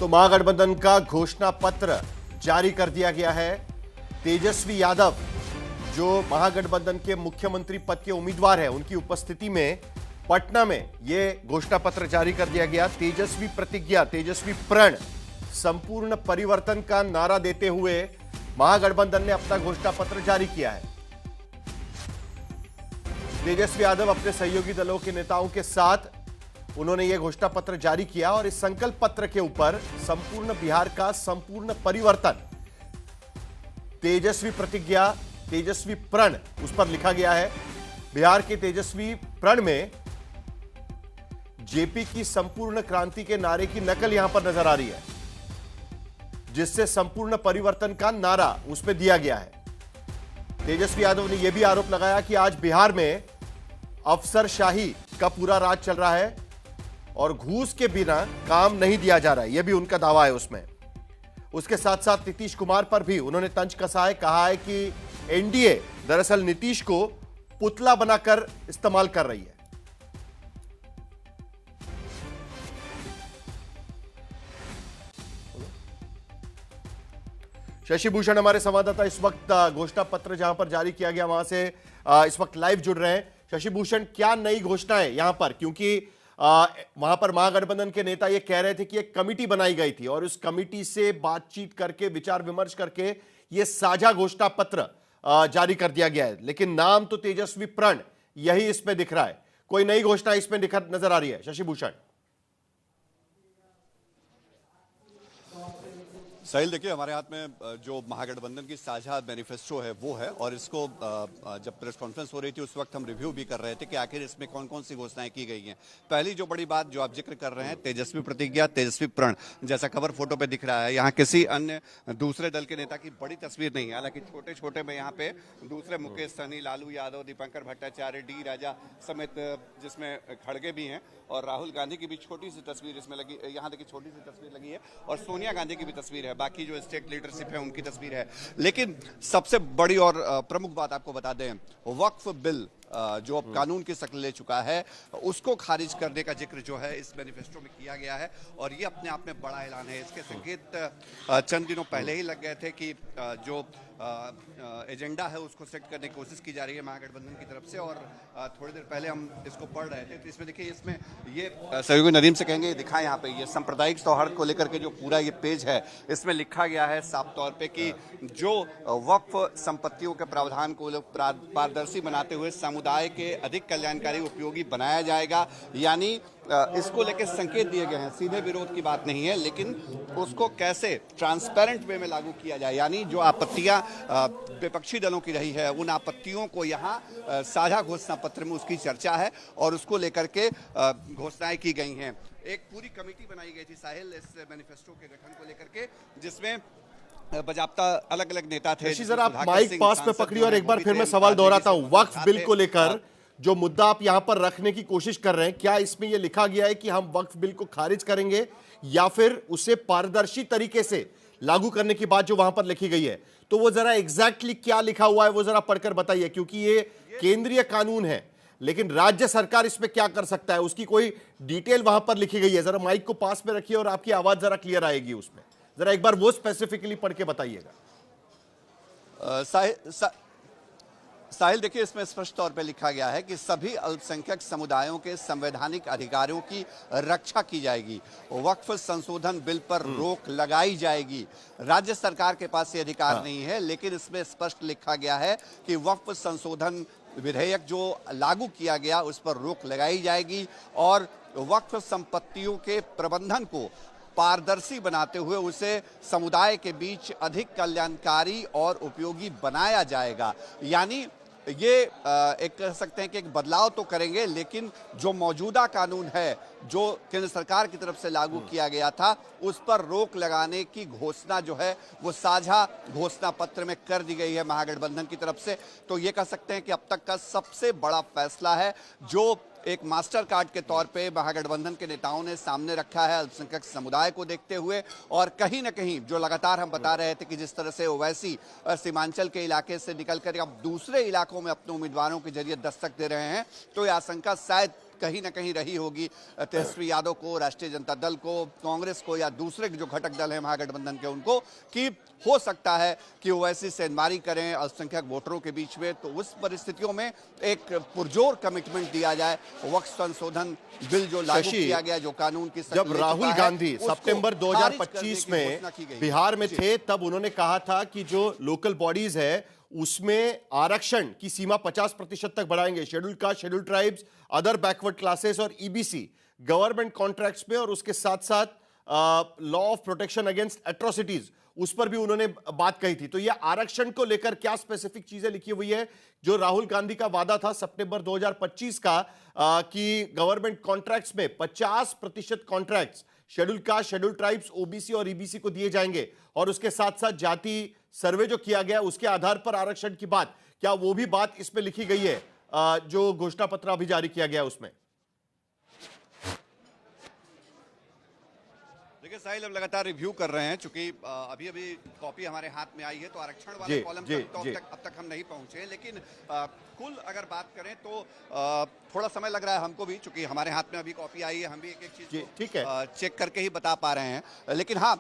तो महागठबंधन का घोषणा पत्र जारी कर दिया गया है। तेजस्वी यादव जो महागठबंधन के मुख्यमंत्री पद के उम्मीदवार हैं, उनकी उपस्थिति में पटना में यह घोषणा पत्र जारी कर दिया गया। तेजस्वी प्रतिज्ञा, तेजस्वी प्रण, संपूर्ण परिवर्तन का नारा देते हुए महागठबंधन ने अपना घोषणा पत्र जारी किया है। तेजस्वी यादव अपने सहयोगी दलों के नेताओं के साथ उन्होंने यह घोषणा पत्र जारी किया और इस संकल्प पत्र के ऊपर संपूर्ण बिहार का संपूर्ण परिवर्तन, तेजस्वी प्रतिज्ञा, तेजस्वी प्रण, उस पर लिखा गया है। बिहार के तेजस्वी प्रण में जेपी की संपूर्ण क्रांति के नारे की नकल यहां पर नजर आ रही है, जिससे संपूर्ण परिवर्तन का नारा उस पर दिया गया है। तेजस्वी यादव ने यह भी आरोप लगाया कि आज बिहार में अफसरशाही का पूरा राज चल रहा है और घूस के बिना काम नहीं दिया जा रहा है, यह भी उनका दावा है उसमें। उसके साथ साथ नीतीश कुमार पर भी उन्होंने तंज कसा है, कहा है कि एनडीए दरअसल नीतीश को पुतला बनाकर इस्तेमाल कर रही है। शशि भूषण हमारे संवाददाता इस वक्त घोषणा पत्र जहां पर जारी किया गया वहां से इस वक्त लाइव जुड़ रहे हैं। शशि भूषण, क्या नई घोषणा है यहां पर, क्योंकि वहां पर महागठबंधन के नेता ये कह रहे थे कि एक कमिटी बनाई गई थी और उस कमिटी से बातचीत करके, विचार विमर्श करके ये साझा घोषणा पत्र जारी कर दिया गया है, लेकिन नाम तो तेजस्वी प्रण यही इसमें दिख रहा है। कोई नई घोषणा इसमें नजर आ रही है शशि भूषण? साहिल, देखिए, हमारे हाथ में जो महागठबंधन की साझा मैनिफेस्टो है वो है, और इसको जब प्रेस कॉन्फ्रेंस हो रही थी उस वक्त हम रिव्यू भी कर रहे थे कि आखिर इसमें कौन कौन सी घोषणाएं की गई हैं। पहली जो बड़ी बात जो आप जिक्र कर रहे हैं, तेजस्वी प्रतिज्ञा, तेजस्वी प्रण, जैसा कवर फोटो पे दिख रहा है, यहाँ किसी अन्य दूसरे दल के नेता की बड़ी तस्वीर नहीं है। हालांकि छोटे छोटे में यहाँ पे दूसरे मुकेश सहनी, लालू यादव, दीपंकर भट्टाचार्य, डी राजा समेत, जिसमें खड़गे भी हैं, और राहुल गांधी की भी छोटी सी तस्वीर इसमें लगी, यहाँ देखिए छोटी सी तस्वीर लगी है, और सोनिया गांधी की भी तस्वीर है। बाकी जो स्टेट लीडरशिप है उनकी तस्वीर है। लेकिन सबसे बड़ी और प्रमुख बात आपको बता दें, वक्फ बिल जो अब कानून की शक्ल ले चुका है, उसको खारिज करने का जिक्र जो है इस मैनिफेस्टो में किया गया है, और ये अपने आप में बड़ा ऐलान है। इसके संकेत चंद दिनों पहले ही लग गए थे कि जो एजेंडा है उसको सेट करने की कोशिश की जा रही है महागठबंधन की तरफ से, और थोड़ी देर पहले हम इसको पढ़ रहे थे। तो इसमें देखिए, इसमें ये सहयोगी नदीम से कहेंगे दिखाएं यहाँ पे, ये सांप्रदायिक सौहार्द को लेकर के जो पूरा ये पेज है, इसमें लिखा गया है साफ तौर पे कि जो वक्फ संपत्तियों के प्रावधान को पारदर्शी बनाते हुए समुदाय के अधिक कल्याणकारी उपयोगी बनाया जाएगा। यानी इसको लेकर संकेत दिए गए हैं, सीधे विरोध की बात नहीं है, लेकिन उसको कैसे ट्रांसपेरेंट वे में लागू किया जाए, यानी जो आपत्तियां विपक्षी दलों की रही है, उन आपत्तियों को यहाँ साझा घोषणा पत्र में उसकी चर्चा है और उसको लेकर के घोषणाएं की गई हैं। एक पूरी कमेटी बनाई गई थी साहिल इस मैनिफेस्टो के गठन को लेकर के, जिसमें बजाप्ता अलग अलग नेता थे। जरा आप माइक पास में पकड़िए और एक बार फिर मैं सवाल दोहराता हूं। वक्फ बिल को लेकर जो मुद्दा आप यहां पर रखने की कोशिश कर रहे हैं, क्या इसमें यह लिखा गया है कि हम वक्फ बिल को खारिज करेंगे, या फिर उसे पारदर्शी तरीके से लागू करने की बात जो वहां पर लिखी गई है, तो वो जरा एग्जैक्टली क्या लिखा हुआ है वो जरा पढ़कर बताइए, क्योंकि ये केंद्रीय कानून है, लेकिन राज्य सरकार इसमें क्या कर सकता है उसकी कोई डिटेल वहां पर लिखी गई है। जरा माइक को पास में रखिए और आपकी आवाज जरा क्लियर आएगी उसमें, जरा एक बार वो स्पेसिफिकली पढ़ के बताइएगा। साहिल, देखिए, इसमें स्पष्ट तौर पे लिखा गया है कि सभी अल्पसंख्यक समुदायों के संवैधानिक अधिकारों की रक्षा की जाएगी, वक्फ संशोधन बिल पर रोक लगाई जाएगी। राज्य सरकार के पास ये अधिकार नहीं है, लेकिन इसमें स्पष्ट लिखा गया है कि वक्फ संशोधन विधेयक जो लागू किया गया उस पर रोक लगाई जाएगी, और वक्फ संपत्तियों के प्रबंधन को पारदर्शी बनाते हुए उसे समुदाय के बीच अधिक कल्याणकारी और उपयोगी बनाया जाएगा। यानी ये एक कह सकते हैं कि एक बदलाव तो करेंगे, लेकिन जो मौजूदा कानून है जो केंद्र सरकार की तरफ से लागू किया गया था, उस पर रोक लगाने की घोषणा जो है वो साझा घोषणा पत्र में कर दी गई है महागठबंधन की तरफ से। तो ये कह सकते हैं कि अब तक का सबसे बड़ा फैसला है जो एक मास्टर कार्ड के तौर पे महागठबंधन के नेताओं ने सामने रखा है अल्पसंख्यक समुदाय को देखते हुए। और कहीं ना कहीं जो लगातार हम बता रहे थे कि जिस तरह से ओवैसी सीमांचल के इलाके से निकलकर अब दूसरे इलाकों में अपने उम्मीदवारों के जरिए दस्तक दे रहे हैं, तो यह आशंका शायद कहीं ना कहीं रही होगी तेजस्वी यादव को, राष्ट्रीय जनता दल को, कांग्रेस को या दूसरे जो घटक दल हैं महागठबंधन के उनको, कि हो सकता है कि ओवैसी सेंधमारी करें अल्पसंख्यक वोटरों के बीच में। तो उस परिस्थितियों में एक पुरजोर कमिटमेंट दिया जाए। वक्फ संशोधन बिल जो लागू किया गया, जो कानून की जब राहुल गांधी सितंबर 2025 में बिहार में थे, तब उन्होंने कहा था कि जो लोकल बॉडीज है उसमें आरक्षण की सीमा 50% तक बढ़ाएंगे। Schedule caste, schedule tribes, other backward classes और ईबीसी गवर्नमेंट कॉन्ट्रैक्ट्स में, और उसके साथ साथ law of protection against atrocities, उस पर भी उन्होंने बात कही थी। तो ये आरक्षण को लेकर क्या स्पेसिफिक चीजें लिखी हुई है जो राहुल गांधी का वादा था सितंबर 2025 का, कि गवर्नमेंट कॉन्ट्रैक्ट्स में 50% contracts schedule caste, schedule tribes, OBC और ईबीसी को दिए जाएंगे, और उसके साथ साथ जाति सर्वे जो किया गया उसके आधार पर आरक्षण की बात, क्या वो भी बात इसमें लिखी गई है जो घोषणा पत्र अभी जारी किया गया उसमें? देखिए साहिल, अब लगातार रिव्यू कर रहे हैं, चूंकि अभी अभी कॉपी हमारे हाथ में आई है, तो आरक्षण वाले कॉलम तक तो अब तक हम नहीं पहुंचे। लेकिन कुल अगर बात करें तो थोड़ा समय लग रहा है हमको भी, चूंकि हमारे हाथ में अभी कॉपी आई है, हम भी एक एक चीज ठीक है चेक करके ही बता पा रहे हैं। लेकिन हाँ,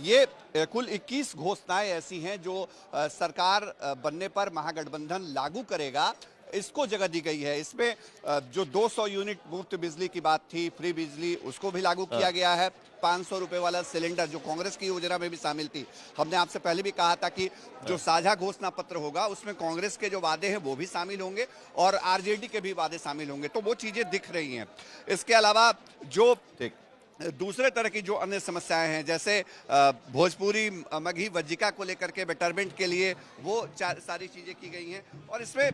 ये कुल 21 घोषणाएं ऐसी हैं जो सरकार बनने पर महागठबंधन लागू करेगा, इसको जगह दी गई है। इसमें जो 200 यूनिट मुफ्त बिजली की बात थी, फ्री बिजली, उसको भी लागू किया गया है। 500 रुपए वाला सिलेंडर जो कांग्रेस की योजना में भी शामिल थी। हमने आपसे पहले भी कहा था कि जो साझा घोषणा पत्र होगा उसमें कांग्रेस के जो वादे हैं वो भी शामिल होंगे और आरजेडी के भी वादे शामिल होंगे, तो वो चीजें दिख रही हैं। इसके अलावा जो दूसरे तरह की जो अन्य समस्याएं हैं, जैसे भोजपुरी, मगही, वज्जिका को लेकर के बेटरमेंट के लिए वो सारी चीजें की गई हैं। और इसमें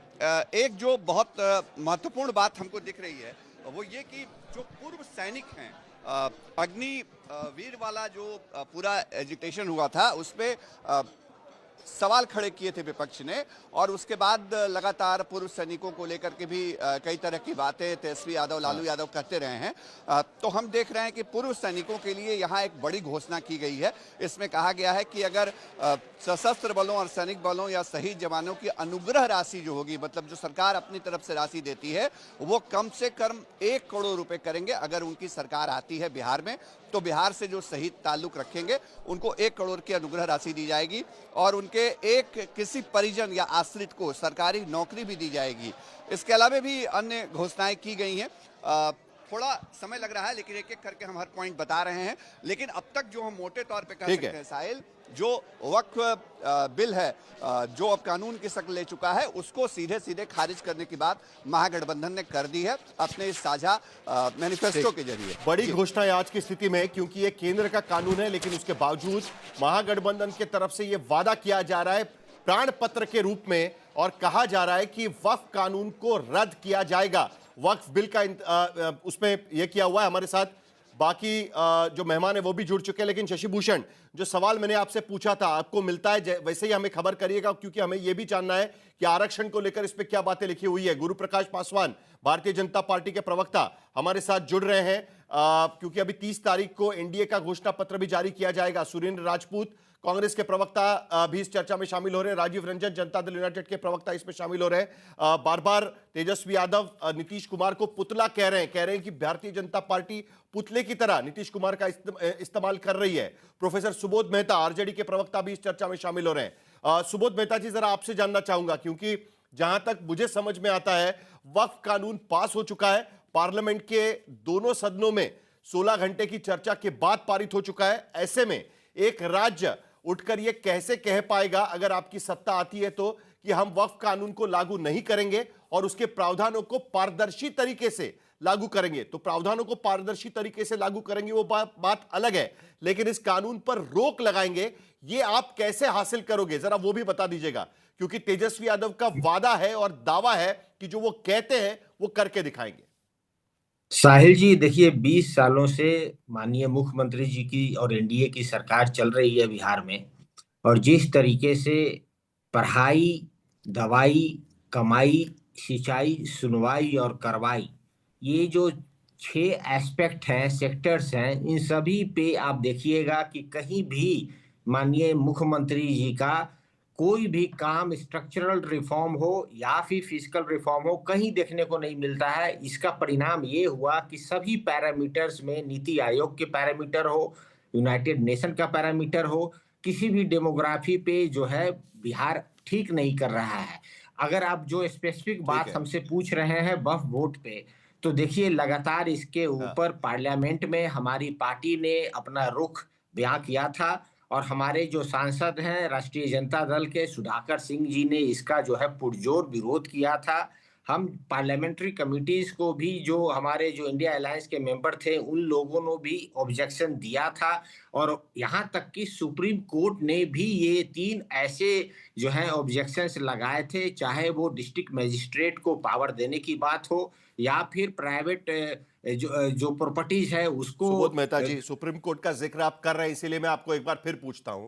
एक जो बहुत महत्वपूर्ण बात हमको दिख रही है वो ये कि जो पूर्व सैनिक हैं, अग्निवीर वाला जो पूरा एजिटेशन हुआ था उसमें सवाल खड़े किए थे विपक्ष ने, और उसके बाद लगातार पूर्व सैनिकों को लेकर के भी कई तरह की बातें तेजस्वी यादव, लालू यादव करते रहे हैं। तो हम देख रहे हैं कि पूर्व सैनिकों के लिए यहाँ एक बड़ी घोषणा की गई है। इसमें कहा गया है कि अगर सशस्त्र बलों और सैनिक बलों या शहीद जवानों की अनुग्रह राशि जो होगी, मतलब जो सरकार अपनी तरफ से राशि देती है, वो कम से कम 1 करोड़ रुपए करेंगे। अगर उनकी सरकार आती है बिहार में, तो बिहार से जो शहीद ताल्लुक रखेंगे उनको 1 करोड़ की अनुग्रह राशि दी जाएगी, और उनके एक किसी परिजन या आश्रित को सरकारी नौकरी भी दी जाएगी। इसके अलावा भी अन्य घोषणाएं की गई हैं। थोड़ा समय लग रहा है, लेकिन एक एक करके हम हर पॉइंट बता रहे हैं। लेकिन अब तक जो हम मोटे तौर पे कह सकते हैं साहिल, जो वक्फ बिल है जो अब कानून की शक्ल ले चुका है, उसको सीधे सीधे खारिज करने की बात महागठबंधन ने कर दी है अपने इस साझा मैनिफेस्टो के जरिए। बड़ी घोषणा है आज की स्थिति में, क्योंकि ये केंद्र का कानून है, लेकिन उसके बावजूद महागठबंधन की तरफ से ये वादा किया जा रहा है प्राण पत्र के रूप में, और कहा जा रहा है कि वक्फ कानून को रद्द किया जाएगा। वक्फ बिल का उसमें यह किया हुआ है। हमारे साथ बाकी जो मेहमान है वो भी जुड़ चुके हैं, लेकिन शशि भूषण, जो सवाल मैंने आपसे पूछा था, आपको मिलता है वैसे ही हमें खबर करिएगा, क्योंकि हमें यह भी जानना है कि आरक्षण को लेकर इस पे क्या बातें लिखी हुई है। गुरु प्रकाश पासवान, भारतीय जनता पार्टी के प्रवक्ता, हमारे साथ जुड़ रहे हैं, क्योंकि अभी 30 तारीख को एनडीए का घोषणा पत्र भी जारी किया जाएगा। सुरेंद्र राजपूत, कांग्रेस के प्रवक्ता, भी इस चर्चा में शामिल हो रहे हैं। राजीव रंजन, जनता दल यूनाइटेड के प्रवक्ता, इसमें शामिल हो रहे हैं। बार बार तेजस्वी यादव नीतीश कुमार को पुतला कह रहे हैं कि भारतीय जनता पार्टी पुतले की तरह नीतीश कुमार का इस्तेमाल कर रही है। प्रोफेसर सुबोध मेहता, आरजेडी के प्रवक्ता, भी इस चर्चा में शामिल हो रहे हैं। सुबोध मेहता जी, जरा आपसे जानना चाहूंगा, क्योंकि जहां तक मुझे समझ में आता है वक्फ कानून पास हो चुका है, पार्लियामेंट के दोनों सदनों में 16 घंटे की चर्चा के बाद पारित हो चुका है। ऐसे में एक राज्य उठकर यह कैसे कह पाएगा, अगर आपकी सत्ता आती है तो, कि हम वक्फ कानून को लागू नहीं करेंगे और उसके प्रावधानों को पारदर्शी तरीके से लागू करेंगे? तो प्रावधानों को पारदर्शी तरीके से लागू करेंगे वो बात अलग है, लेकिन इस कानून पर रोक लगाएंगे, ये आप कैसे हासिल करोगे, जरा वो भी बता दीजिएगा। क्योंकि तेजस्वी यादव का वादा है और दावा है कि जो वो कहते हैं वो करके दिखाएंगे। साहिल जी, देखिए 20 सालों से माननीय मुख्यमंत्री जी की और एनडीए की सरकार चल रही है बिहार में, और जिस तरीके से पढ़ाई, दवाई, कमाई, सिंचाई, सुनवाई और कार्रवाई, ये जो 6 एस्पेक्ट हैं, सेक्टर्स हैं, इन सभी पे आप देखिएगा कि कहीं भी माननीय मुख्यमंत्री जी का कोई भी काम स्ट्रक्चरल रिफॉर्म हो या फिर फिजिकल रिफॉर्म हो कहीं देखने को नहीं मिलता है। इसका परिणाम ये हुआ कि सभी पैरामीटर्स में, नीति आयोग के पैरामीटर हो, यूनाइटेड नेशन का पैरामीटर हो, किसी भी डेमोग्राफी पे जो है बिहार ठीक नहीं कर रहा है। अगर आप जो स्पेसिफिक ठीक बात है। हमसे पूछ रहे हैं वक्फ बोर्ड पे, तो देखिए लगातार इसके हाँ। ऊपर पार्लियामेंट में हमारी पार्टी ने अपना रुख बयां किया था और हमारे जो सांसद हैं राष्ट्रीय जनता दल के सुधाकर सिंह जी ने इसका जो है पुरजोर विरोध किया था। हम पार्लियामेंट्री कमिटीज को भी, जो हमारे जो इंडिया अलायंस के मेंबर थे, उन लोगों ने भी ऑब्जेक्शन दिया था और यहाँ तक कि सुप्रीम कोर्ट ने भी ये 3 ऐसे जो है ऑब्जेक्शंस लगाए थे, चाहे वो डिस्ट्रिक्ट मजिस्ट्रेट को पावर देने की बात हो या फिर प्राइवेट जो प्रॉपर्टीज है उसको। सुबोध मेहता जी, सुप्रीम कोर्ट का जिक्र आप कर रहे हैं, इसीलिए मैं आपको एक बार फिर पूछता हूं,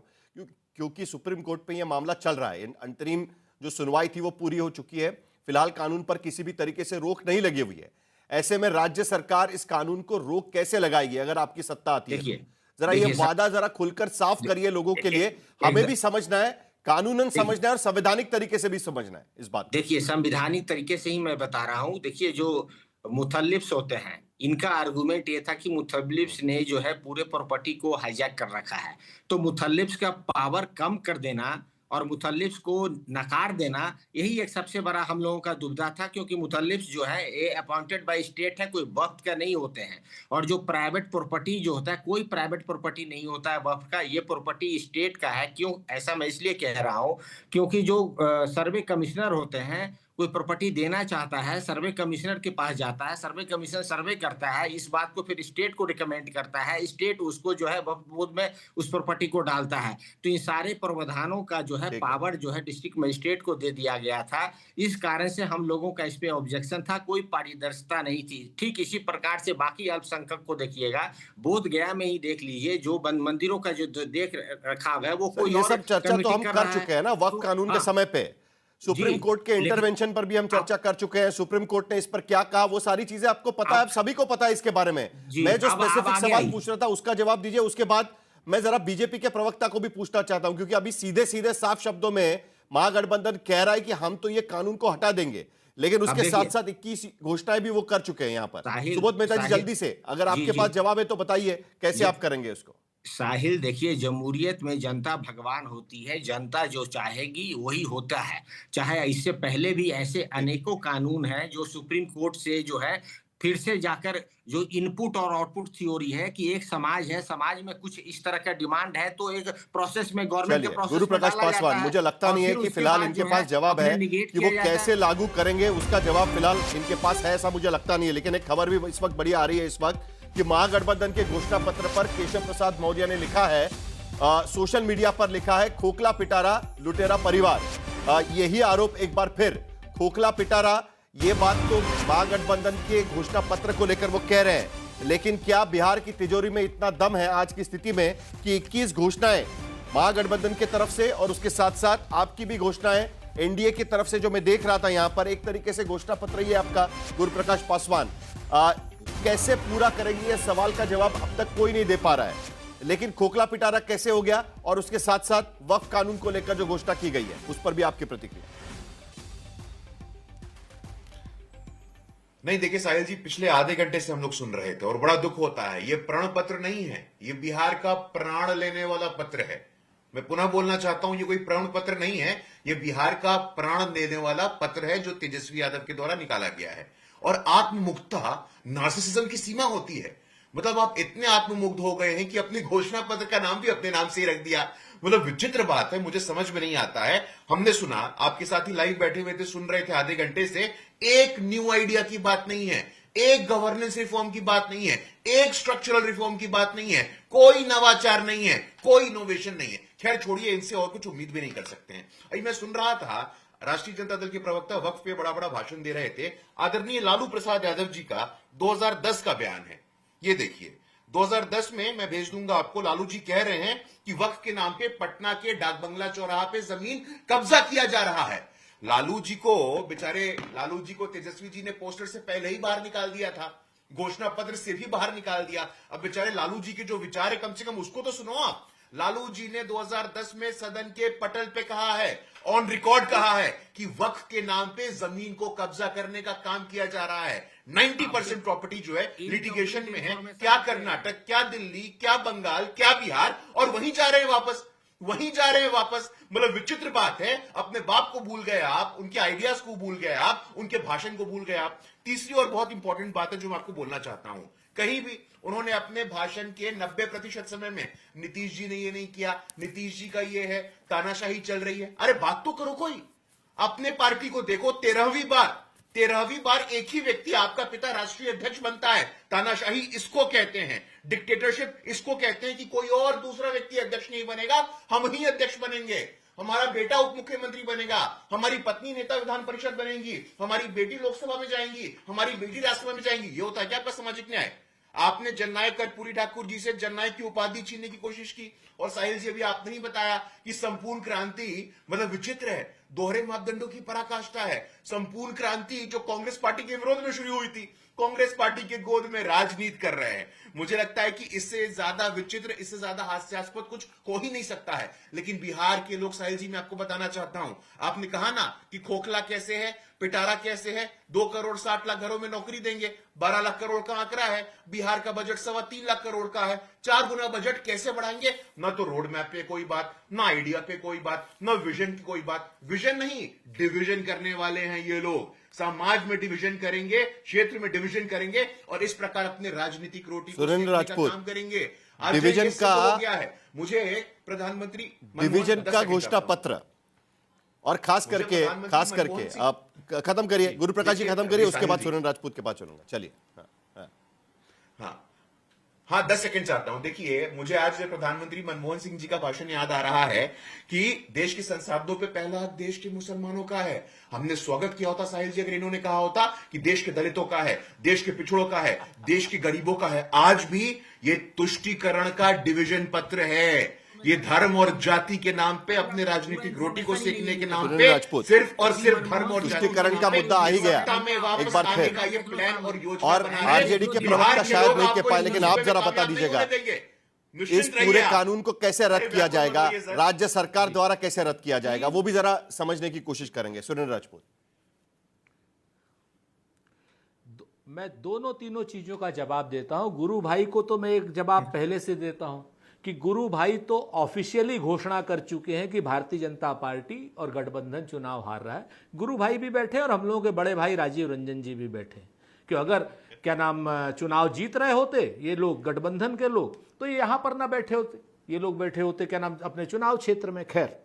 क्योंकि सुप्रीम कोर्ट पे यह मामला चल रहा है। अंतरिम जो सुनवाई थी वो पूरी हो चुकी है, फिलहाल कानून पर किसी भी तरीके से रोक नहीं लगी हुई है। ऐसे में राज्य सरकार इस कानून को रोक कैसे लगाएगी अगर आपकी सत्ता आती है? देखिए जरा ये वादा जरा खुलकर साफ करिए लोगों के लिए, हमें भी समझना है, कानूनन समझना है और संवैधानिक तरीके से भी समझना है इस बात। देखिए संवैधानिक तरीके से ही मैं बता रहा हूं। देखिए जो मुथल्लिफ्स होते हैं, इनका आर्गुमेंट ये था कि मुथल्लिफ्स ने जो है पूरे प्रॉपर्टी को हाईजैक कर रखा है, तो मुथल्लिफ्स का पावर कम कर देना और मुथल्लिफ्स को नकार देना, यही एक सबसे बड़ा हम लोगों का दुविधा था। क्योंकि मुथल्लिफ्स जो है ये अपॉइंटेड बाय स्टेट है, कोई वक्त का नहीं होते हैं। और जो प्राइवेट प्रॉपर्टी जो होता है, कोई प्राइवेट प्रॉपर्टी नहीं होता है वक्त का, ये प्रॉपर्टी स्टेट का है। क्यों ऐसा मैं इसलिए कह रहा हूँ, क्योंकि जो सर्वे कमिश्नर होते हैं, कोई प्रॉपर्टी देना चाहता है, सर्वे कमिश्नर के पास जाता है, सर्वे कमिश्नर सर्वे करता है, इस बात को फिर स्टेट को रिकमेंड करता है, स्टेट उसको जो है वक्फ बोर्ड में उस प्रॉपर्टी को डालता है। तो इन सारे प्रावधानों का जो है पावर जो है डिस्ट्रिक्ट मजिस्ट्रेट को दे दिया गया था। इस कारण से हम लोगों का इस पे ऑब्जेक्शन था, कोई पारदर्शिता नहीं थी। ठीक इसी प्रकार से बाकी अल्पसंख्यक को देखिएगा, बोध गया में ही देख लीजिए, जो मंदिरों का जो देख रखाव है वो कोई ये और सब चर्चा तो हम कर चुके हैं ना वक्त कानून के समय पे। सुप्रीम कोर्ट के इंटरवेंशन पर भी हम चर्चा कर चुके हैं, सुप्रीम कोर्ट ने इस पर क्या कहा वो सारी चीजें आपको पता है, आप सभी को पता है इसके बारे में। मैं जो स्पेसिफिक सवाल पूछ रहा था उसका जवाब दीजिए, उसके बाद मैं जरा बीजेपी के प्रवक्ता को भी पूछना चाहता हूं, क्योंकि अभी सीधे सीधे साफ शब्दों में महागठबंधन कह रहा है कि हम तो ये कानून को हटा देंगे, लेकिन उसके साथ साथ 21 घोषणाएं भी वो कर चुके हैं यहां पर। सुबोध मेहता जी जल्दी से, अगर आपके पास जवाब है तो बताइए कैसे आप करेंगे उसको। साहिल देखिए, जमहूरियत में जनता भगवान होती है, जनता जो चाहेगी वही होता है। चाहे इससे पहले भी ऐसे अनेकों कानून हैं जो सुप्रीम कोर्ट से जो है फिर से जाकर, जो इनपुट और आउटपुट थ्योरी है कि एक समाज है, समाज में कुछ इस तरह का डिमांड है तो एक प्रोसेस में, गवर्नमेंट के प्रोसेस गुरु प्रकाश पासवान, मुझे लगता नहीं है कि फिलहाल इनके पास जवाब है कि वो कैसे लागू करेंगे, उसका जवाब फिलहाल इनके पास है ऐसा मुझे लगता नहीं है। लेकिन एक खबर भी इस वक्त बड़ी आ रही है इस वक्त कि महागठबंधन के घोषणा पत्र पर केशव प्रसाद मौर्य ने लिखा है, सोशल मीडिया पर लिखा है, खोखला पिटारा लुटेरा परिवार। यही आरोप एक बार फिर, खोखला पिटारा, ये बात तो महागठबंधन के घोषणा पत्र को लेकर वो कह रहे हैं, लेकिन क्या बिहार की तिजोरी में इतना दम है आज की स्थिति में कि 21 घोषणाएं महागठबंधन की तरफ से और उसके साथ साथ आपकी भी घोषणाएं एनडीए की तरफ से, जो मैं देख रहा था यहां पर एक तरीके से घोषणा पत्र ये आपका गुरु प्रकाश पासवान, कैसे पूरा करेंगे ये सवाल का जवाब अब तक कोई नहीं दे पा रहा है। लेकिन खोखला पिटारा कैसे हो गया और उसके साथ साथ वक्फ कानून को लेकर जो घोषणा की गई है उस पर भी आपकी प्रतिक्रिया। नहीं देखिए साहिल जी, पिछले आधे घंटे से हम लोग सुन रहे थे और बड़ा दुख होता है, ये प्रण पत्र नहीं है, ये बिहार का प्राण लेने वाला पत्र है। मैं पुनः बोलना चाहता हूं, ये कोई प्रण पत्र नहीं है, ये बिहार का प्राण लेने वाला पत्र है जो तेजस्वी यादव के द्वारा निकाला गया है। और आत्ममुग्धता नार्सिसिज्म की सीमा होती है। मतलब आप इतने आत्ममुग्ध हो गए हैं कि अपने घोषणा पत्र का नाम भी अपने नाम से ही रख दिया। मतलब विचित्र बात है, मुझे समझ में नहीं आता है। हमने सुना, आपके साथ ही लाइव बैठे हुए थे, सुन रहे थे आधे घंटे से, एक न्यू आइडिया की बात नहीं है, एक गवर्नेंस रिफॉर्म की बात नहीं है, एक स्ट्रक्चरल रिफॉर्म की बात नहीं है, कोई नवाचार नहीं है, कोई इनोवेशन नहीं है। खैर छोड़िए, इनसे और कुछ उम्मीद भी नहीं कर सकते हैं। अभी मैं सुन रहा था, राष्ट्रीय जनता दल के प्रवक्ता वक्फ पे बड़ा बड़ा भाषण दे रहे थे। आदरणीय लालू प्रसाद यादव जी का 2010 का बयान है, ये देखिए 2010 में, मैं भेज दूंगा आपको। लालू जी कह रहे हैं कि वक्फ के नाम पे पटना के डाक बंगला चौराहा पे जमीन कब्जा किया जा रहा है। लालू जी को तेजस्वी जी ने पोस्टर से पहले ही बाहर निकाल दिया था, घोषणा पत्र से भी बाहर निकाल दिया। अब बेचारे लालू जी के जो विचार है, कम से कम उसको तो सुनो आप। लालू जी ने 2010 में सदन के पटल पे कहा है, ऑन रिकॉर्ड कहा है कि वक्फ के नाम पे जमीन को कब्जा करने का काम किया जा रहा है। 90% प्रॉपर्टी जो है लिटिगेशन में है। क्या कर्नाटक, क्या दिल्ली, क्या बंगाल, क्या बिहार, और वहीं जा रहे हैं वापस। मतलब विचित्र बात है, अपने बाप को भूल गए आप, उनके आइडियाज को भूल गए आप, उनके भाषण को भूल गए आप। तीसरी और बहुत इंपॉर्टेंट बात है जो मैं आपको बोलना चाहता हूं, कहीं भी उन्होंने अपने भाषण के 90% समय में नीतीश जी ने ये नहीं किया, नीतीश जी का ये है, तानाशाही चल रही है। अरे बात तो करो कोई, अपने पार्टी को देखो, 13वीं बार एक ही व्यक्ति, आपका पिता राष्ट्रीय अध्यक्ष बनता है। तानाशाही इसको कहते हैं, डिक्टेटरशिप इसको कहते हैं कि कोई और दूसरा व्यक्ति अध्यक्ष नहीं बनेगा, हम ही अध्यक्ष बनेंगे। हमारा बेटा उप मुख्यमंत्री बनेगा, हमारी पत्नी नेता विधान परिषद बनेगी, हमारी बेटी लोकसभा में जाएंगी, हमारी बेटी राज्यसभा में जाएंगी। ये होता है क्या आपका सामाजिक न्याय? आपने जननायक कर्पूरी ठाकुर जी से जननायक की उपाधि छीनने की कोशिश की। और साहिल जी, अभी आपने ही बताया कि संपूर्ण क्रांति मतलब विचित्र है, दोहरे मापदंडों की पराकाष्ठा है। संपूर्ण क्रांति जो कांग्रेस पार्टी के विरोध में शुरू हुई थी, कांग्रेस पार्टी के गोद में राजनीति कर रहे हैं। मुझे लगता है कि इससे ज्यादा विचित्र, इससे ज्यादा हास्यास्पद कुछ हो ही नहीं सकता है। लेकिन बिहार के लोग, साहिल जी मैं आपको बताना चाहता हूं, आपने कहा ना कि खोखला कैसे है, पिटारा कैसे है, 2,60,00,000 घरों में नौकरी देंगे, 12 लाख करोड़ का आंकड़ा है, बिहार का बजट 3.25 लाख करोड़ का है, 4 गुना बजट कैसे बढ़ाएंगे? ना तो रोड मैप पे कोई बात, ना आइडिया पे कोई बात, ना विजन की कोई बात। विजन नहीं, डिविजन करने वाले हैं ये लोग। समाज में डिवीजन करेंगे, क्षेत्र में डिवीजन करेंगे, और इस प्रकार अपने राजनीतिक रोटी को सुरेंद्र सेकने का राजपूत, काम करेंगे। डिवीजन का हो गया है। मुझे प्रधानमंत्री डिवीजन का घोषणा पत्र, और खास करके आप खत्म करिए, गुरु प्रकाश जी खत्म करिए, उसके बाद सुरेंद्र राजपूत के पास चलूंगा। चलिए। हाँ 10 सेकंड चाहता हूं। देखिए, मुझे आज प्रधानमंत्री मनमोहन सिंह जी का भाषण याद आ रहा है कि देश के संसाधनों पे पहला हक देश के मुसलमानों का है। हमने स्वागत किया होता साहिल जी अगर इन्होंने कहा होता कि देश के दलितों का है, देश के पिछड़ों का है, देश के गरीबों का है। आज भी ये तुष्टीकरण का डिवीजन पत्र है। ये धर्म और जाति के नाम पे, अपने राजनीतिक रोटी को सेकने के नाम पे सिर्फ और सिर्फ धर्म और तुष्टीकरण का मुद्दा आ ही गया एक बार फिर। ये प्लान और योजना और आरजेडी के प्रवक्ता शायद नहीं कह पाए, लेकिन आप जरा बता दीजिएगा, इस पूरे कानून को कैसे रद्द किया जाएगा, राज्य सरकार द्वारा कैसे रद्द किया जाएगा, वो भी जरा समझने की कोशिश करेंगे। सुरेंद्र राजपूत। मैं दोनों तीनों चीजों का जवाब देता हूं। गुरु भाई को तो मैं एक जवाब पहले से देता हूं कि गुरु भाई तो ऑफिशियली घोषणा कर चुके हैं कि भारतीय जनता पार्टी और गठबंधन चुनाव हार रहा है। गुरु भाई भी बैठे और हम लोगों के बड़े भाई राजीव रंजन जी भी बैठे कि अगर चुनाव जीत रहे होते ये लोग, गठबंधन के लोग, तो ये यहां पर ना बैठे होते, ये लोग बैठे होते अपने चुनाव क्षेत्र में। खैर,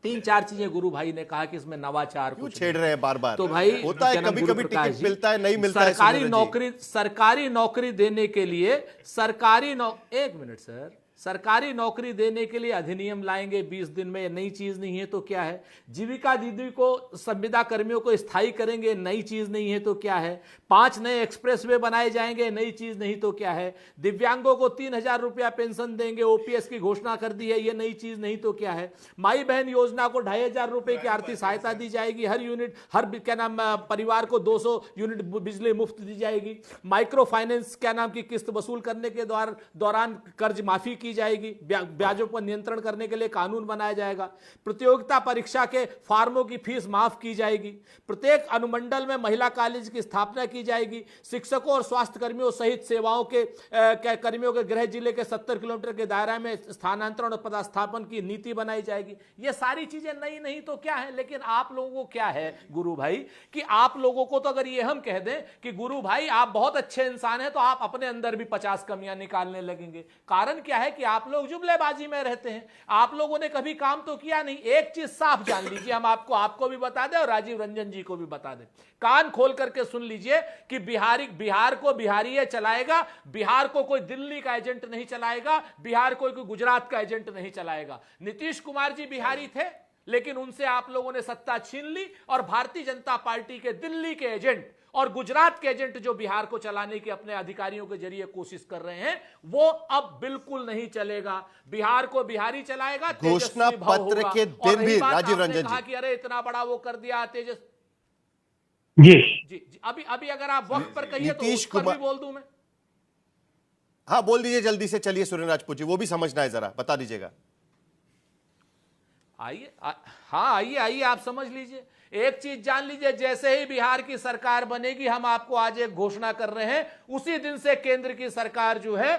3-4 चीजें गुरु भाई ने कहा कि इसमें नवाचार क्यों छेड़ रहे हैं बार बार? तो भाई होता है, कभी कभी टिकट मिलता है, नहीं मिलता है। सरकारी नौकरी देने के लिए एक मिनट सर, सरकारी नौकरी देने के लिए अधिनियम लाएंगे 20 दिन में, नई चीज नहीं है तो क्या है? जीविका दीदी को, संविदा कर्मियों को स्थायी करेंगे, नई चीज नहीं है तो क्या है? 5 नए एक्सप्रेसवे बनाए जाएंगे, नई चीज नहीं तो क्या है? दिव्यांगों को 3,000 रुपया पेंशन देंगे, ओपीएस की घोषणा कर दी है, ये नई चीज नहीं तो क्या है? माई बहन योजना को 2,500 रुपए की आर्थिक सहायता दी जाएगी, हर यूनिट, हर परिवार को 200 यूनिट बिजली मुफ्त दी जाएगी। माइक्रो फाइनेंस की किस्त वसूल करने के दौरान कर्ज माफी की जाएगी, ब्याजों पर नियंत्रण करने के लिए कानून बनाया जाएगा। प्रतियोगिता परीक्षा के फार्मों की फीस माफ की जाएगी। प्रत्येक अनुमंडल में महिला कॉलेज की स्थापना की जाएगी। शिक्षकों और स्वास्थ्य कर्मियों सहित सेवाओं के कर्मियों के गृह जिले के 70 किलोमीटर के दायरे में स्थानांतरण और पदस्थापन की नीति बनाई जाएगी। ये सारी चीजें नई नहीं तो क्या है? लेकिन आप लोगों को क्या है गुरु भाई, कि आप लोगों को तो अगर ये हम कह दें कि गुरु भाई आप बहुत अच्छे इंसान हैं, तो आप अपने अंदर भी 50 कमियां निकालने लगेंगे। कारण क्या है कि आप लोग जुमलेबाजी में रहते हैं। आप लोगों ने कभी काम तो किया नहीं। एक चीज साफ जान लीजिए, हम आपको भी बता दें और राजीव रंजन जी को भी बता दें, कान खोल करके सुन लीजिए कि बिहार को बिहारी चलाएगा, बिहार को कोई दिल्ली का एजेंट नहीं चलाएगा, बिहार को कोई गुजरात का एजेंट नहीं चलाएगा। नीतीश कुमार जी बिहारी थे, लेकिन उनसे आप लोगों ने सत्ता छीन ली और भारतीय जनता पार्टी के दिल्ली के एजेंट और गुजरात के एजेंट जो बिहार को चलाने की अपने अधिकारियों के जरिए कोशिश कर रहे हैं, वो अब बिल्कुल नहीं चलेगा। बिहार को बिहारी चलाएगा। घोषणा पत्र के दिन भी राजीव रंजन जी कहा कि अरे इतना बड़ा वो कर दिया तेजस जी जी। अभी अगर आप वक्त पर कहिए तो उस पर भी बोल दूं मैं। हाँ बोल दीजिए जल्दी से, चलिए सुरेंद्र राजपूत जी, वो भी समझना है, जरा बता दीजिएगा। आइए हाँ आइए आइए, आप समझ लीजिए। एक चीज जान लीजिए, जैसे ही बिहार की सरकार बनेगी, हम आपको आज एक घोषणा कर रहे हैं, उसी दिन से केंद्र की सरकार जो है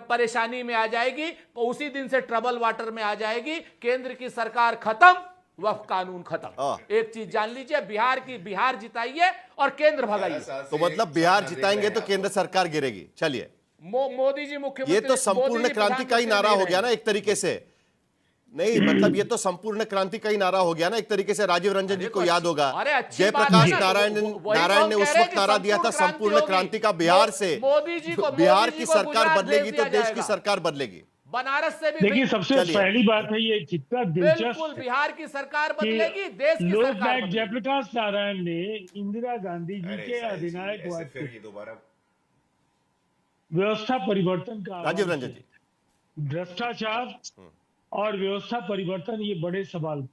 परेशानी में आ जाएगी, उसी दिन से ट्रबल वाटर में आ जाएगी। केंद्र की सरकार खत्म, वक्फ कानून खत्म। एक चीज जान लीजिए, बिहार जिताइए और केंद्र भगाइए। तो मतलब बिहार जिताएंगे तो केंद्र सरकार गिरेगी। चलिए, मोदी जी मुख्यमंत्री, ये तो संपूर्ण क्रांति का ही नारा हो गया ना एक तरीके से। नहीं मतलब ये तो संपूर्ण क्रांति का ही नारा हो गया ना एक तरीके से। राजीव रंजन जी को याद होगा, जयप्रकाश नारायण ने उस वक्त नारा दिया था संपूर्ण क्रांति का, बिहार से बिहार की सरकार बदलेगी तो देश की सरकार बदलेगी। बनारस से भी देखिए, सबसे पहली बात है ये कितना दिलचस्प, बिहार की सरकार बदलेगी, देश की लोक सरकार नायक बदलेगी। जयप्रकाश नारायण ने इंदिरा गांधी जी के अधिनायकवाद फिर ये दोबारा व्यवस्था परिवर्तन का राजीव रंजन जी, भ्रष्टाचार और व्यवस्था परिवर्तन ये बड़े सवाल थे।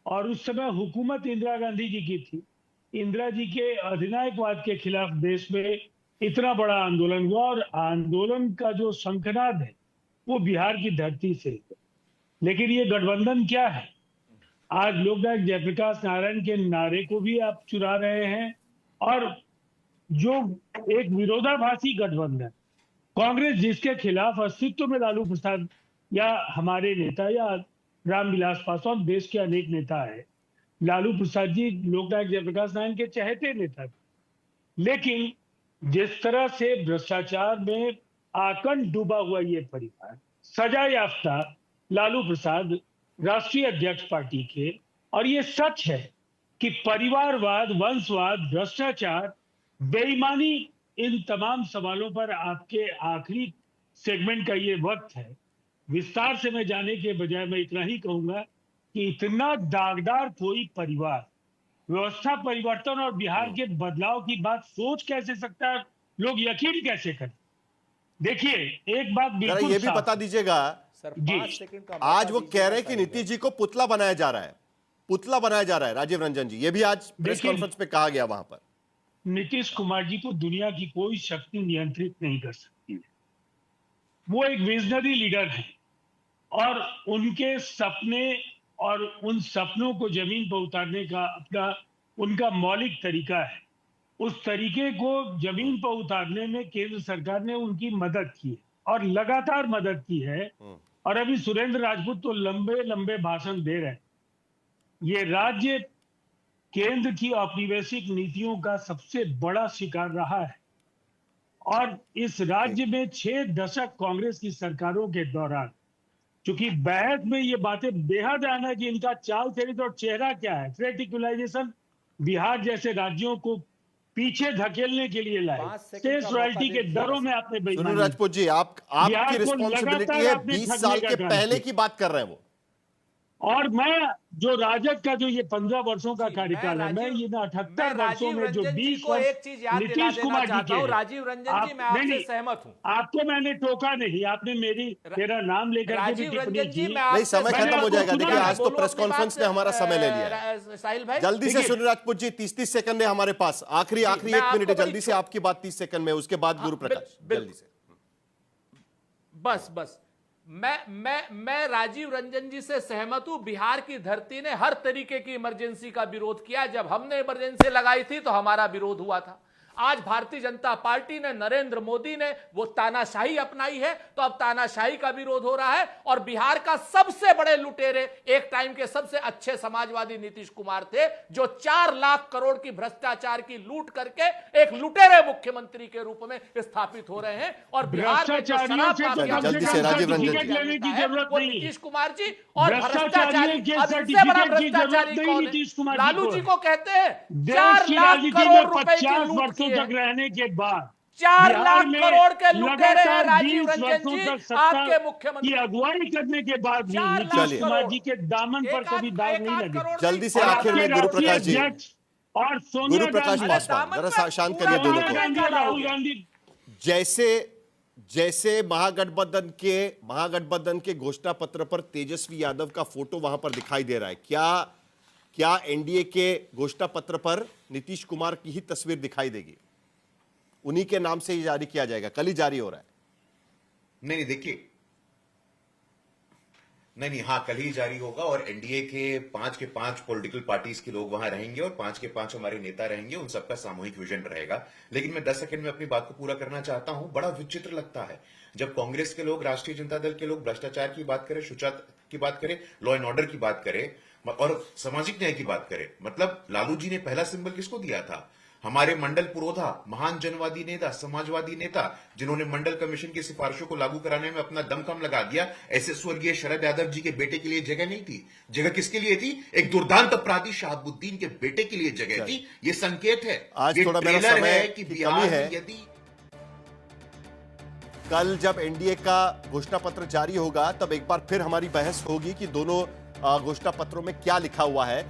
और उस समय हुकूमत इंदिरा गांधी जी की थी। इंदिरा जी के अधिनायकवाद के खिलाफ देश में इतना बड़ा आंदोलन हुआ, और आंदोलन का जो शंखनाद है वो बिहार की धरती से। लेकिन ये गठबंधन क्या है? आज लोकनायक जयप्रकाश नारायण के नारे को भी आप चुरा रहे हैं, और जो एक विरोधाभासी गठबंधन, कांग्रेस जिसके खिलाफ अस्तित्व में लालू प्रसाद या हमारे नेता या रामविलास पासवान, देश के अनेक नेता है, लालू प्रसाद जी लोकनायक जयप्रकाश नारायण के चहेते नेता थे, लेकिन जिस तरह से भ्रष्टाचार में आकंठ डूबा हुआ ये परिवार, सजा याफ्ता लालू प्रसाद राष्ट्रीय अध्यक्ष पार्टी के, और ये सच है कि परिवारवाद, वंशवाद, भ्रष्टाचार, बेईमानी, इन तमाम सवालों पर आपके आखिरी सेगमेंट का ये वक्त है। विस्तार से मैं जाने के बजाय मैं इतना ही कहूंगा कि इतना दागदार कोई परिवार व्यवस्था परिवर्तन और बिहार के बदलाव की बात सोच कैसे सकता है, लोग यकीन कैसे करें? देखिए, एक बात बिल्कुल ये भी बता दीजिएगा सर, जी, 5 सेकंड का आज वो कह रहे हैं कि नीतीश जी को पुतला बनाया जा रहा है, पुतला बनाया जा रहा है। राजीव रंजन जी, ये भी आज प्रेस कॉन्फ्रेंस में कहा गया वहां पर। नीतीश कुमार जी को दुनिया की कोई शक्ति नियंत्रित नहीं कर सकती है। वो एक विजनरी लीडर है, और उनके सपने और उन सपनों को जमीन पर उतारने का अपना उनका मौलिक तरीका है। उस तरीके को जमीन पर उतारने में केंद्र सरकार ने उनकी मदद की है, और लगातार मदद की है। और अभी सुरेंद्र राजपूत तो लंबे लंबे भाषण दे रहे हैं। ये राज्य केंद्र की औपनिवेशिक नीतियों का सबसे बड़ा शिकार रहा है, और इस राज्य में 6 दशक कांग्रेस की सरकारों के दौरान, चूंकि बहस में ये बातें बेहद आना है कि इनका चाल चरित्र और चेहरा क्या है, थ्रेट इक्वलाइजेशन बिहार जैसे राज्यों को पीछे धकेलने के लिए लाए, स्टेट रॉयल्टी के दरों में आपने सुनील राजपूत जी, आपकी रिस्पॉन्सिबिलिटी है, 20 साल के पहले की बात कर रहे हैं वो। और मैं जो राजद का जो ये 15 वर्षों का कार्यकाल है, मैं ये 78 वर्षों में जो 20 को एक चीज याद दिला देना चाहता हूं। राजीव रंजन जी, मैं आपसे सहमत हूं। आपको मैंने टोका नहीं, आपने मेरा नाम लेकर के भी टिप्पणी की। नहीं, समय खत्म हो जाएगा। देखिए, आज तो प्रेस कॉन्फ्रेंस ने हमारा समय ले लिया। साहिल भाई, जल्दी से सुनील राजपूत जी, 30 सेकंड है हमारे पास, आखिरी 1 मिनट है, जल्दी से आपकी बात 30 सेकंड में, उसके बाद गुरु प्रकाश, जल्दी से। बस मैं राजीव रंजन जी से सहमत हूं। बिहार की धरती ने हर तरीके की इमरजेंसी का विरोध किया। जब हमने इमरजेंसी लगाई थी तो हमारा विरोध हुआ था। आज भारतीय जनता पार्टी ने, नरेंद्र मोदी ने वो तानाशाही अपनाई है, तो अब तानाशाही का विरोध हो रहा है। और बिहार का सबसे बड़े लुटेरे एक टाइम के सबसे अच्छे समाजवादी नीतीश कुमार थे, जो 4 लाख करोड़ की भ्रष्टाचार की लूट करके एक लुटेरे मुख्यमंत्री के रूप में स्थापित हो रहे हैं। और बिहार में जो शराब माफिया, जल्दी से राजीव रंजन जी, लेने की जरूरत वो नहीं, नीतीश कुमार जी। और भ्रष्टाचारी, अब इससे बड़ा सर्टिफिकेट की जरूरत भ्रष्टाचारी नहीं कौन नीतीश है? कुमार लालू जी को कहते हैं देश 4 की लाख राजनीति करोड़ में रुपए की 50 लूट वर्षों की है। तक रहने के बाद 4 लाख करोड़ के लुटेरे हैं लगातार राजीव 20 रंजन वर्षों जी, तक सत्ता आपके मुख्यमंत्री की अगुवाई करने के बाद भी 4 लाख नीतीश कुमार करोड़ जी के दामन पर कभी दाग नहीं लगे। जल्दी से और आखिर में आपके गुरु प्रकाश जी, राष्ट्रीय अध्यक्ष और सोनिया गुरु प्रकाश गांधी, पासवान, जरा शांत करिए दोनों को। राहुल गांधी, जैसे महागठबंधन के घोषणा पत्र पर तेजस्वी यादव का फोटो वहां पर दिखाई दे रहा है, क्या एनडीए के घोषणा पत्र पर नीतीश कुमार की ही तस्वीर दिखाई देगी? उन्हीं के नाम से ही जारी किया जाएगा, कल ही जारी हो रहा है। नहीं देखिए, नहीं हाँ, कल ही जारी होगा और एनडीए के 5 पॉलिटिकल पार्टीज के लोग वहां रहेंगे और 5 हमारे नेता रहेंगे, उन सबका सामूहिक विजन रहेगा। लेकिन मैं 10 सेकंड में अपनी बात को पूरा करना चाहता हूं। बड़ा विचित्र लगता है जब कांग्रेस के लोग, राष्ट्रीय जनता दल के लोग भ्रष्टाचार की बात करें, शुचिता की बात करें, लॉ एंड ऑर्डर की बात करें और सामाजिक न्याय की बात करें। मतलब लालू जी ने पहला सिंबल किसको दिया था? हमारे मंडल पुरोधा, महान जनवादी नेता, समाजवादी नेता, जिन्होंने मंडल कमीशन की सिफारिशों को लागू कराने में अपना दमखम लगा दिया। ऐसे स्वर्गीय शरद यादव जी के बेटे के लिए जगह नहीं थी। जगह किसके लिए थी? एक दुर्दांत अपराधी शहाबुद्दीन के बेटे के लिए जगह थी। ये संकेत है, आज ये थोड़ा मेरा ट्रेलर समय है कि की बिहार कमी में है। यदि कल जब एनडीए का घोषणा पत्र जारी होगा तब एक बार फिर हमारी बहस होगी कि दोनों घोषणा पत्रों में क्या लिखा हुआ है।